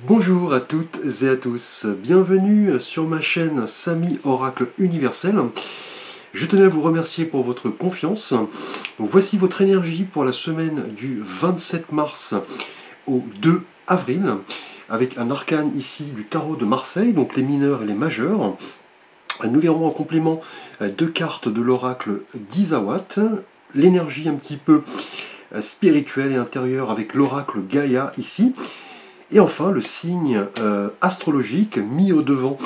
Bonjour à toutes et à tous, bienvenue sur ma chaîne Samy Oracle Universel. Je tenais à vous remercier pour votre confiance. Voici votre énergie pour la semaine du 27 mars au 2 avril, avec un arcane ici du tarot de Marseille, donc les mineurs et les majeurs. Nous verrons en complément deux cartes de l'oracle d'Izawat, l'énergie un petit peu spirituelle et intérieure avec l'oracle Gaïa ici. Et enfin, le signe astrologique mis au devant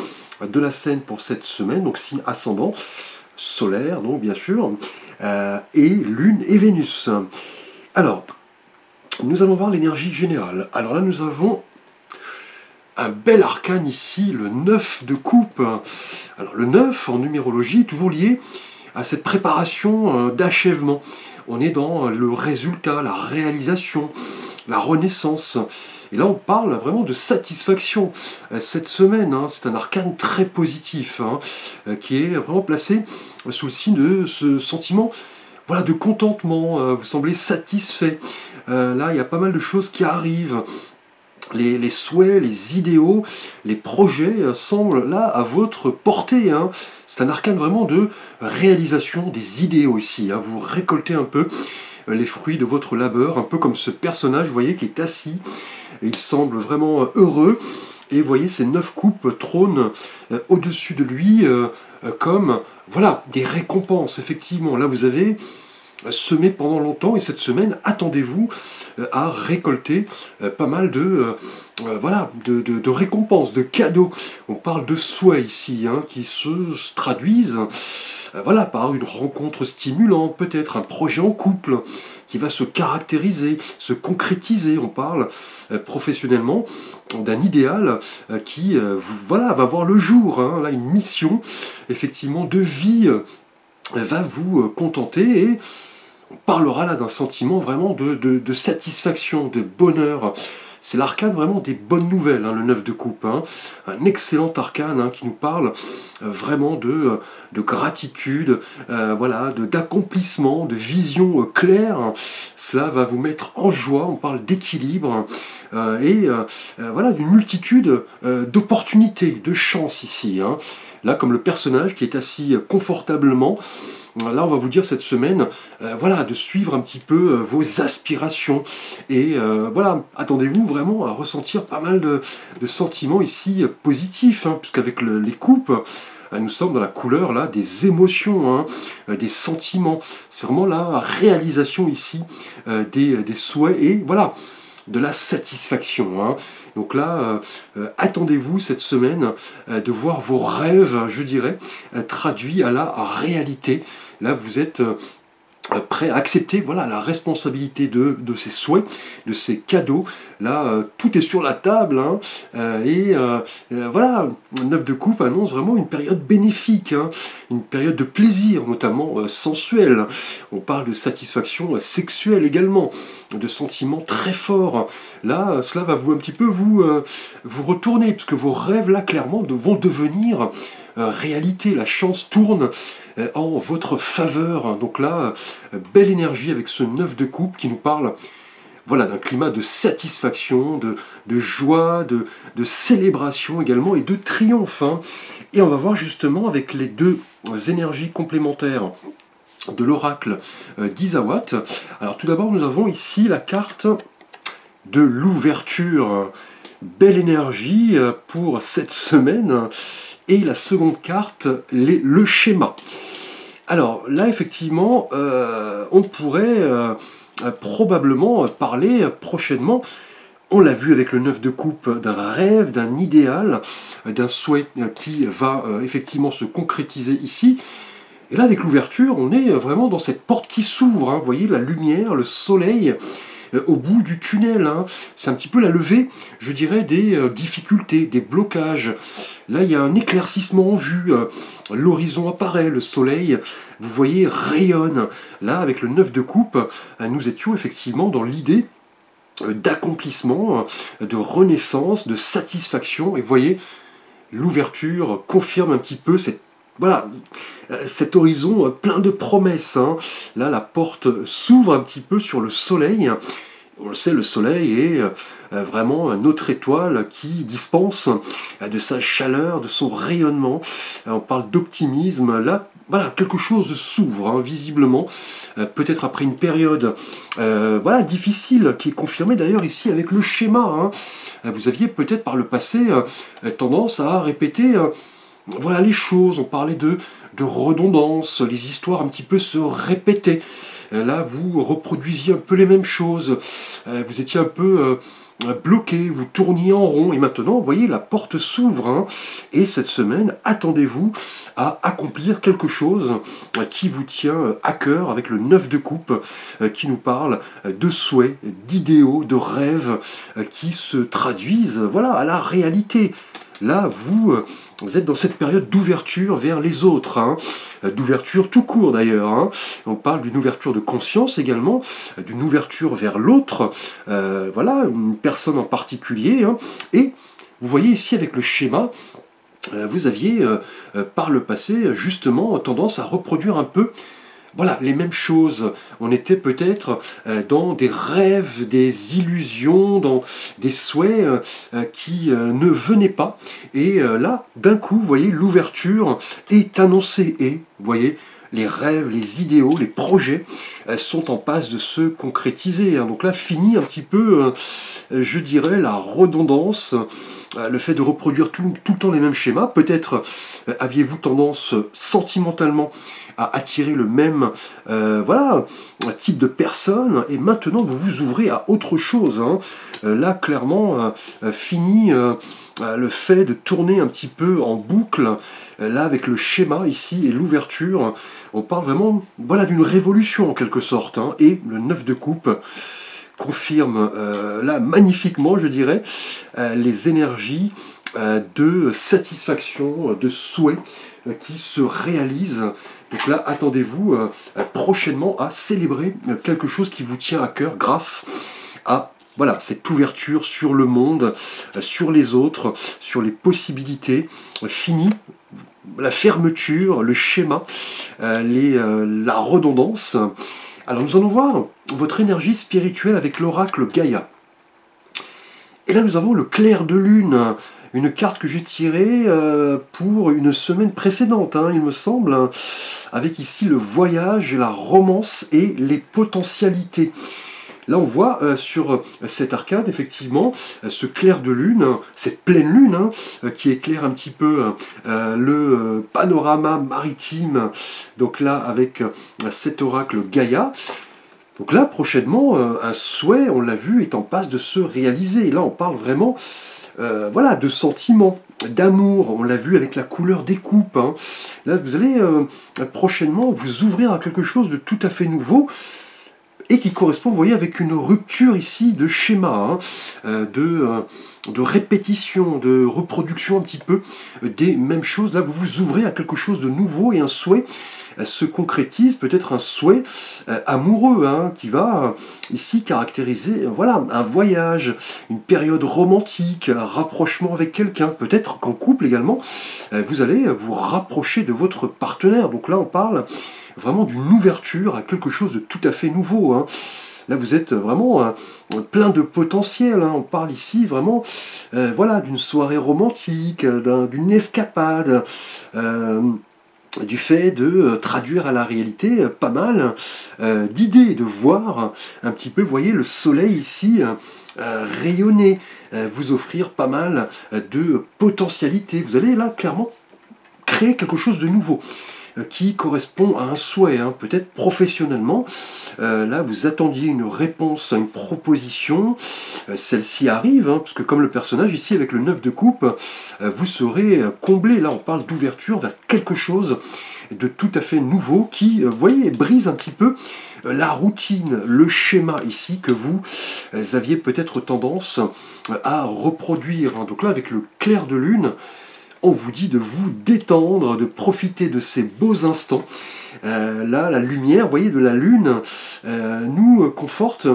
de la scène pour cette semaine, donc signe ascendant, solaire, donc bien sûr, et Lune et Vénus. Alors, nous allons voir l'énergie générale. Alors là, nous avons un bel arcane ici, le 9 de coupe. Alors le 9, en numérologie, est toujours lié à cette préparation d'achèvement. On est dans le résultat, la réalisation, la renaissance. Et là, on parle vraiment de satisfaction. Cette semaine, c'est un arcane très positif, qui est vraiment placé sous le signe de ce sentiment de contentement. Vous semblez satisfait. Là, il y a pas mal de choses qui arrivent. Les souhaits, les idéaux, les projets semblent là à votre portée. C'est un arcane vraiment de réalisation des idéaux ici. Vous récoltez un peu les fruits de votre labeur, un peu comme ce personnage, vous voyez, qui est assis. Il semble vraiment heureux. Et vous voyez, ces 9 coupes trônent au-dessus de lui comme des récompenses. Effectivement, là vous avez semé pendant longtemps et cette semaine, attendez-vous à récolter pas mal de récompenses, de cadeaux. On parle de souhaits ici, qui se traduisent par une rencontre stimulante, peut-être un projet en couple qui va se caractériser, se concrétiser. On parle professionnellement d'un idéal qui va voir le jour. Là, une mission effectivement de vie va vous contenter et on parlera là d'un sentiment vraiment de satisfaction, de bonheur. C'est l'arcane vraiment des bonnes nouvelles, le 9 de coupe. Un excellent arcane qui nous parle vraiment de gratitude, d'accomplissement, de vision claire. Cela va vous mettre en joie, on parle d'équilibre d'une multitude d'opportunités, de chances ici. Là, comme le personnage qui est assis confortablement, là, on va vous dire cette semaine, de suivre un petit peu vos aspirations. Et attendez-vous vraiment à ressentir pas mal de sentiments ici positifs, puisqu'avec les coupes, nous sommes dans la couleur là des émotions, des sentiments. C'est vraiment la réalisation ici des souhaits et de la satisfaction. Donc là, attendez-vous cette semaine de voir vos rêves, je dirais, traduits à la réalité. Là, vous êtes prêt à accepter la responsabilité de ces souhaits, de ces cadeaux. Là, tout est sur la table. Le 9 de coupe annonce vraiment une période bénéfique, une période de plaisir, notamment sensuel. On parle de satisfaction sexuelle également, de sentiments très forts. Là, cela va un petit peu vous retourner, puisque vos rêves, là, clairement, vont devenir réalité. La chance tourne en votre faveur. Donc là, belle énergie avec ce 9 de coupe qui nous parle d'un climat de satisfaction, de joie, de célébration également et de triomphe. Et on va voir justement avec les deux énergies complémentaires de l'oracle d'Izawat. Alors tout d'abord, nous avons ici la carte de l'ouverture. Belle énergie pour cette semaine. Et la seconde carte, le schéma. Alors là, effectivement, on pourrait probablement parler prochainement, on l'a vu avec le 9 de coupe, d'un rêve, d'un idéal, d'un souhait qui va effectivement se concrétiser ici. Et là, avec l'ouverture, on est vraiment dans cette porte qui s'ouvre. Vous voyez, la lumière, le soleil au bout du tunnel. C'est un petit peu la levée, je dirais, des difficultés, des blocages. Là, il y a un éclaircissement en vue. L'horizon apparaît, le soleil, vous voyez, rayonne. Là, avec le 9 de coupe, nous étions effectivement dans l'idée d'accomplissement, de renaissance, de satisfaction. Et vous voyez, l'ouverture confirme un petit peu cet horizon plein de promesses. Là, la porte s'ouvre un petit peu sur le soleil On le sait, le Soleil est vraiment notre étoile qui dispense de sa chaleur, de son rayonnement. On parle d'optimisme. Là, voilà, quelque chose s'ouvre, hein, visiblement, peut-être après une période voilà, difficile, qui est confirmée d'ailleurs ici avec le schéma. Hein. Vous aviez peut-être par le passé tendance à répéter voilà, les choses. On parlait de redondance, les histoires un petit peu se répétaient. Là, vous reproduisiez un peu les mêmes choses, vous étiez un peu bloqué, vous tourniez en rond, et maintenant, vous voyez, la porte s'ouvre, hein, et cette semaine, attendez-vous à accomplir quelque chose qui vous tient à cœur, avec le 9 de coupe, qui nous parle de souhaits, d'idéaux, de rêves, qui se traduisent, voilà, à la réalité. Là, vous êtes dans cette période d'ouverture vers les autres, hein, d'ouverture tout court d'ailleurs. Hein. On parle d'une ouverture de conscience également, d'une ouverture vers l'autre, voilà, une personne en particulier. Hein. Et vous voyez ici avec le schéma, vous aviez par le passé justement tendance à reproduire un peu voilà, les mêmes choses. On était peut-être dans des rêves, des illusions, dans des souhaits qui ne venaient pas. Et là, d'un coup, vous voyez, l'ouverture est annoncée. Et, vous voyez, les rêves, les idéaux, les projets sont en passe de se concrétiser. Hein. Donc là, fini un petit peu, je dirais, la redondance, le fait de reproduire tout le temps les mêmes schémas. Peut-être aviez-vous tendance sentimentalement à attirer le même voilà, type de personne, et maintenant vous vous ouvrez à autre chose. Hein. Là, clairement, fini le fait de tourner un petit peu en boucle. Là, avec le schéma ici et l'ouverture, on parle vraiment voilà, d'une révolution en quelque sorte. Hein. Et le 9 de coupe confirme là magnifiquement, je dirais, les énergies de satisfaction, de souhait qui se réalisent. Donc là, attendez-vous prochainement à célébrer quelque chose qui vous tient à cœur grâce à voilà, cette ouverture sur le monde, sur les autres, sur les possibilités. Fini la fermeture, le schéma, la redondance. Alors nous allons voir votre énergie spirituelle avec l'oracle Gaïa. Et là nous avons le clair de lune, une carte que j'ai tirée pour une semaine précédente, hein, il me semble, avec ici le voyage, la romance et les potentialités. Là on voit sur cette arcade effectivement ce clair de lune, cette pleine lune hein, qui éclaire un petit peu le panorama maritime, donc là avec cet oracle Gaïa. Donc là prochainement un souhait, on l'a vu, est en passe de se réaliser. Là on parle vraiment voilà, de sentiments, d'amour, on l'a vu avec la couleur des coupes. Hein. Là vous allez prochainement vous ouvrir à quelque chose de tout à fait nouveau, et qui correspond, vous voyez, avec une rupture ici de schéma, hein, de répétition, de reproduction un petit peu des mêmes choses. Là, vous vous ouvrez à quelque chose de nouveau et un souhait se concrétise, peut-être un souhait amoureux, hein, qui va ici caractériser voilà, un voyage, une période romantique, un rapprochement avec quelqu'un, peut-être qu'en couple également, vous allez vous rapprocher de votre partenaire. Donc là, on parle vraiment d'une ouverture à quelque chose de tout à fait nouveau. Hein. Là, vous êtes vraiment plein de potentiel. Hein. On parle ici vraiment voilà, d'une soirée romantique, d'une escapade, du fait de traduire à la réalité pas mal d'idées, de voir un petit peu, vous voyez, le soleil ici rayonner, vous offrir pas mal de potentialités. Vous allez là, clairement, créer quelque chose de nouveau qui correspond à un souhait, hein, peut-être professionnellement. Là, vous attendiez une réponse à une proposition, celle-ci arrive, hein, parce que comme le personnage ici avec le 9 de coupe, vous serez comblé. Là, on parle d'ouverture vers quelque chose de tout à fait nouveau qui, vous voyez, brise un petit peu la routine, le schéma ici que vous aviez peut-être tendance à reproduire. Hein. Donc là, avec le clair de lune, on vous dit de vous détendre, de profiter de ces beaux instants. Là, la lumière, vous voyez, de la lune nous conforte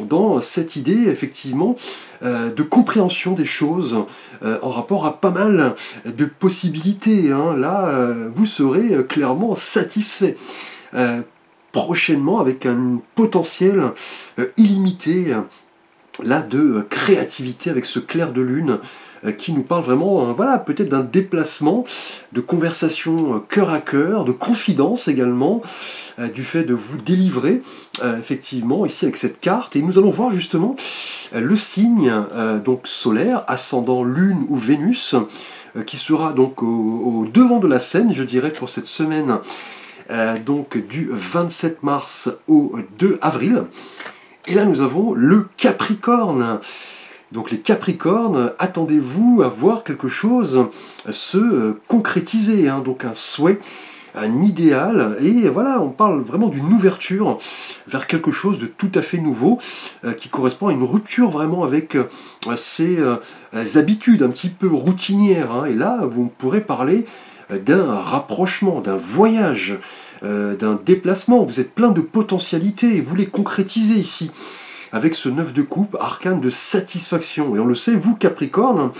dans cette idée, effectivement, de compréhension des choses en rapport à pas mal de possibilités. Hein. Là, vous serez clairement satisfait. Prochainement, avec un potentiel illimité là de créativité avec ce clair de lune qui nous parle vraiment, voilà, peut-être d'un déplacement, de conversation cœur à cœur, de confidence également, du fait de vous délivrer, effectivement, ici avec cette carte. Et nous allons voir justement le signe donc solaire, ascendant Lune ou Vénus, qui sera donc au devant de la scène, je dirais, pour cette semaine, donc du 27 mars au 2 avril. Et là, nous avons le Capricorne. Donc les Capricornes, attendez-vous à voir quelque chose se concrétiser, hein, donc un souhait, un idéal, et voilà, on parle vraiment d'une ouverture vers quelque chose de tout à fait nouveau, qui correspond à une rupture vraiment avec ces habitudes un petit peu routinières, hein. Et là, vous pourrez parler d'un rapprochement, d'un voyage, d'un déplacement. Vous êtes plein de potentialités et vous les concrétisez ici avec ce 9 de coupe, arcane de satisfaction. Et on le sait, vous Capricorne,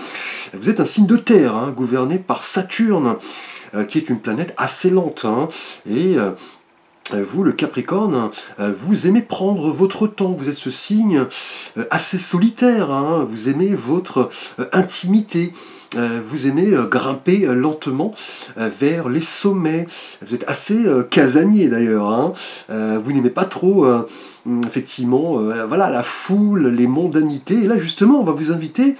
vous êtes un signe de terre, hein, gouverné par Saturne, qui est une planète assez lente, hein. Et vous, le Capricorne, vous aimez prendre votre temps, vous êtes ce signe assez solitaire, hein. Vous aimez votre intimité, vous aimez grimper lentement vers les sommets, vous êtes assez casanier d'ailleurs, hein. Vous n'aimez pas trop, effectivement, voilà, la foule, les mondanités, et là justement on va vous inviter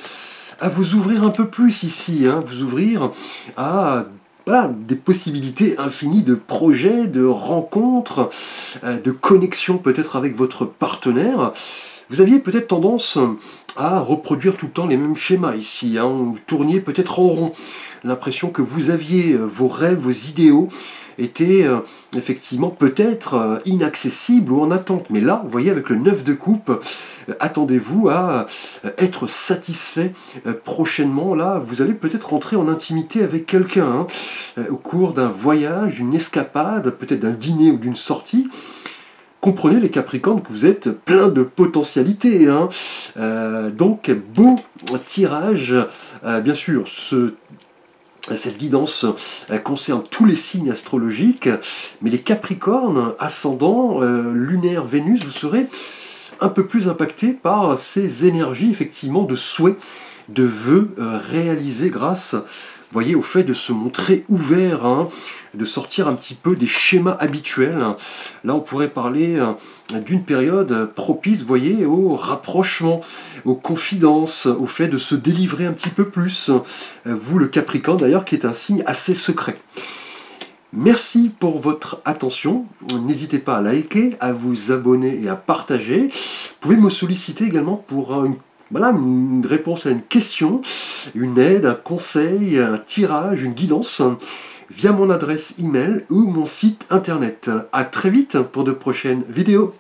à vous ouvrir un peu plus ici, hein, vous ouvrir à voilà, des possibilités infinies de projets, de rencontres, de connexions peut-être avec votre partenaire. Vous aviez peut-être tendance à reproduire tout le temps les mêmes schémas ici, hein, vous tourniez peut-être en rond, l'impression que vous aviez vos rêves, vos idéaux étaient effectivement peut-être inaccessibles ou en attente. Mais là, vous voyez, avec le 9 de coupe, attendez-vous à être satisfait prochainement. Là, vous allez peut-être rentrer en intimité avec quelqu'un, hein, au cours d'un voyage, d'une escapade, peut-être d'un dîner ou d'une sortie. Comprenez les Capricornes que vous êtes plein de potentialités, hein. Donc, beau tirage, bien sûr, cette guidance concerne tous les signes astrologiques, mais les Capricornes, ascendant, lunaire, Vénus, vous serez un peu plus impacté par ces énergies effectivement de souhait, de vœux réalisés grâce, vous voyez, au fait de se montrer ouvert, hein, de sortir un petit peu des schémas habituels. Là, on pourrait parler d'une période propice, vous voyez, au rapprochement, aux confidences, au fait de se délivrer un petit peu plus. Vous, le Capricorne, d'ailleurs, qui est un signe assez secret. Merci pour votre attention. N'hésitez pas à liker, à vous abonner et à partager. Vous pouvez me solliciter également pour une réponse à une question, une aide, un conseil, un tirage, une guidance via mon adresse email ou mon site internet. À très vite pour de prochaines vidéos.